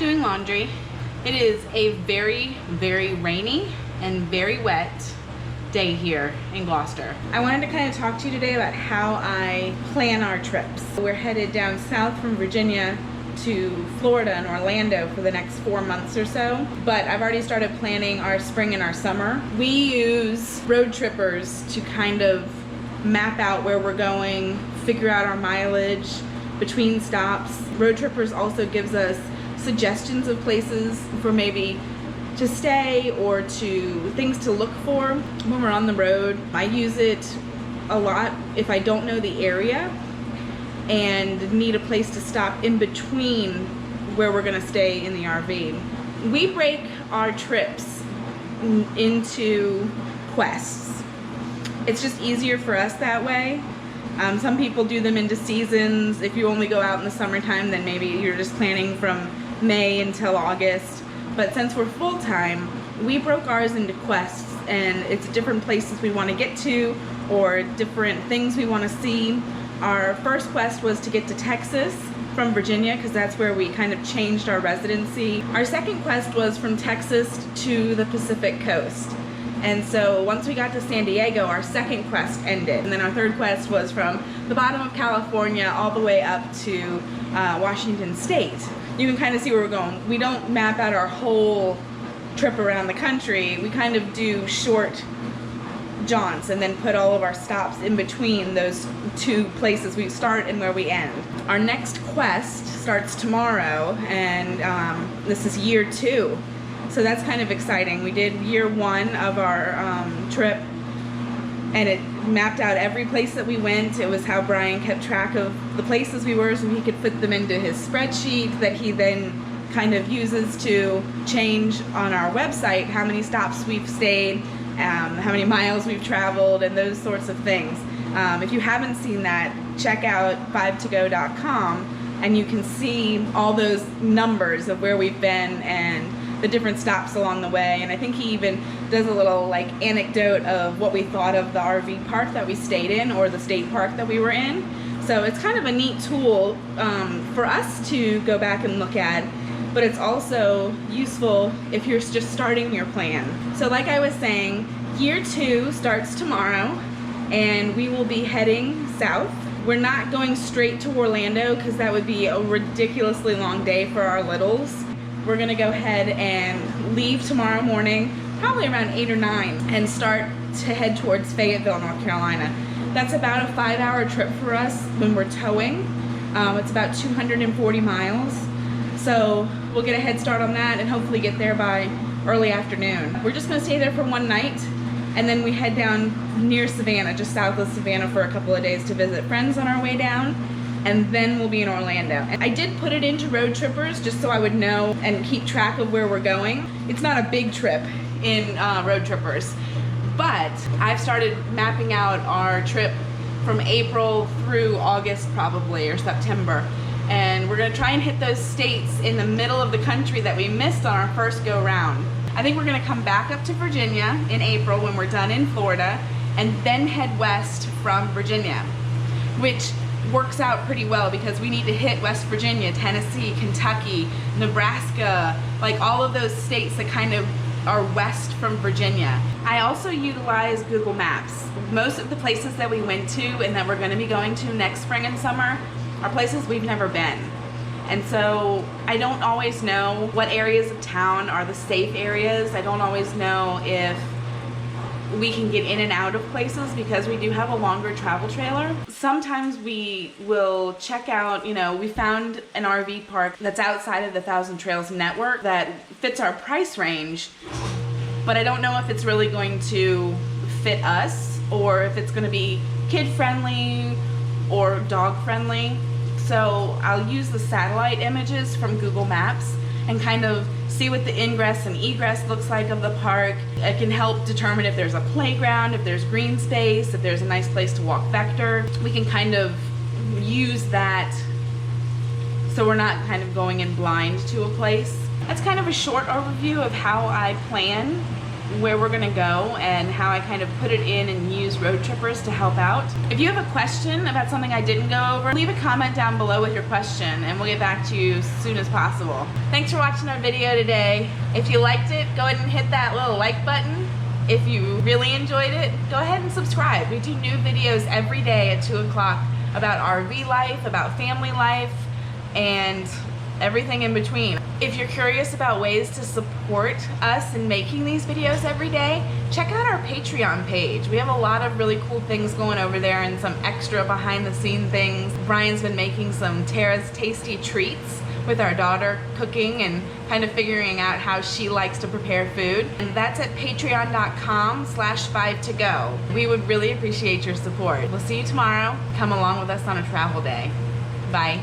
doing laundry. It is a very, very rainy and very wet day here in Gloucester. I wanted to kind of talk to you today about how I plan our trips. We're headed down south from Virginia to Florida and Orlando for the next 4 months or so, but I've already started planning our spring and our summer. We use Roadtrippers to kind of map out where we're going, figure out our mileage between stops. Roadtrippers also gives us suggestions of places for maybe to stay or to things to look for when we're on the road. I use it a lot if I don't know the area and need a place to stop in between where we're gonna stay in the RV. We break our trips into quests. It's just easier for us that way. Some people do them into seasons. If you only go out in the summertime, then maybe you're just planning from May until August. But since we're full-time, we broke ours into quests, and it's different places we want to get to or different things we want to see. Our first quest was to get to Texas from Virginia, because that's where we kind of changed our residency. Our second quest was from Texas to the Pacific coast. And so once we got to San Diego, our second quest ended. And then our third quest was from the bottom of California all the way up to Washington State. You can kind of see where we're going. We don't map out our whole trip around the country. We kind of do short jaunts and then put all of our stops in between those two places we start and where we end. Our next quest starts tomorrow, and this is year 2. So that's kind of exciting. We did year 1 of our trip, and it mapped out every place that we went. It was how Brian kept track of the places we were so he could put them into his spreadsheet that he then kind of uses to change on our website how many stops we've stayed, how many miles we've traveled, and those sorts of things. If you haven't seen that, check out 5togo.com and you can see all those numbers of where we've been and the different stops along the way. And I think he even does a little like anecdote of what we thought of the RV park that we stayed in or the state park that we were in. So it's kind of a neat tool for us to go back and look at, but it's also useful if you're just starting your plan. So like I was saying, year 2 starts tomorrow, and we will be heading south. We're not going straight to Orlando because that would be a ridiculously long day for our littles. We're gonna go ahead and leave tomorrow morning, probably around 8 or 9, and start to head towards Fayetteville, North Carolina. That's about a 5-hour trip for us when we're towing. It's about 240 miles. So we'll get a head start on that and hopefully get there by early afternoon. We're just gonna stay there for one night, and then we head down near Savannah, just south of Savannah, for a couple of days to visit friends on our way down. And then we'll be in Orlando. And I did put it into Roadtrippers just so I would know and keep track of where we're going. It's not a big trip in Roadtrippers, but I've started mapping out our trip from April through August probably, or September. And we're gonna try and hit those states in the middle of the country that we missed on our first go round. I think we're gonna come back up to Virginia in April when we're done in Florida, and then head west from Virginia, which works out pretty well because we need to hit West Virginia, Tennessee, Kentucky, Nebraska, like all of those states that kind of are west from Virginia. I also utilize Google Maps. Most of the places that we went to and that we're going to be going to next spring and summer are places we've never been. And so I don't always know what areas of town are the safe areas. I don't always know if we can get in and out of places because we do have a longer travel trailer. Sometimes we will check out, we found an RV park that's outside of the Thousand Trails network that fits our price range, but I don't know if it's really going to fit us or if it's going to be kid friendly or dog friendly. So I'll use the satellite images from Google Maps and kind of see what the ingress and egress looks like of the park. It can help determine if there's a playground, if there's green space, if there's a nice place to walk vector. We can kind of use that so we're not kind of going in blind to a place. That's kind of a short overview of how I plan where we're gonna go and how I kind of put it in and use Roadtrippers to help out. If you have a question about something I didn't go over, leave a comment down below with your question and we'll get back to you as soon as possible. Thanks for watching our video today. If you liked it, go ahead and hit that little like button. If you really enjoyed it, go ahead and subscribe. We do new videos every day at 2 o'clock about RV life, about family life, and everything in between. If you're curious about ways to support us in making these videos every day, check out our Patreon page. We have a lot of really cool things going over there and some extra behind the scene things. Brian's been making some Tara's tasty treats with our daughter, cooking and kind of figuring out how she likes to prepare food. And that's at patreon.com/5to-go. We would really appreciate your support. We'll see you tomorrow. Come along with us on a travel day. Bye.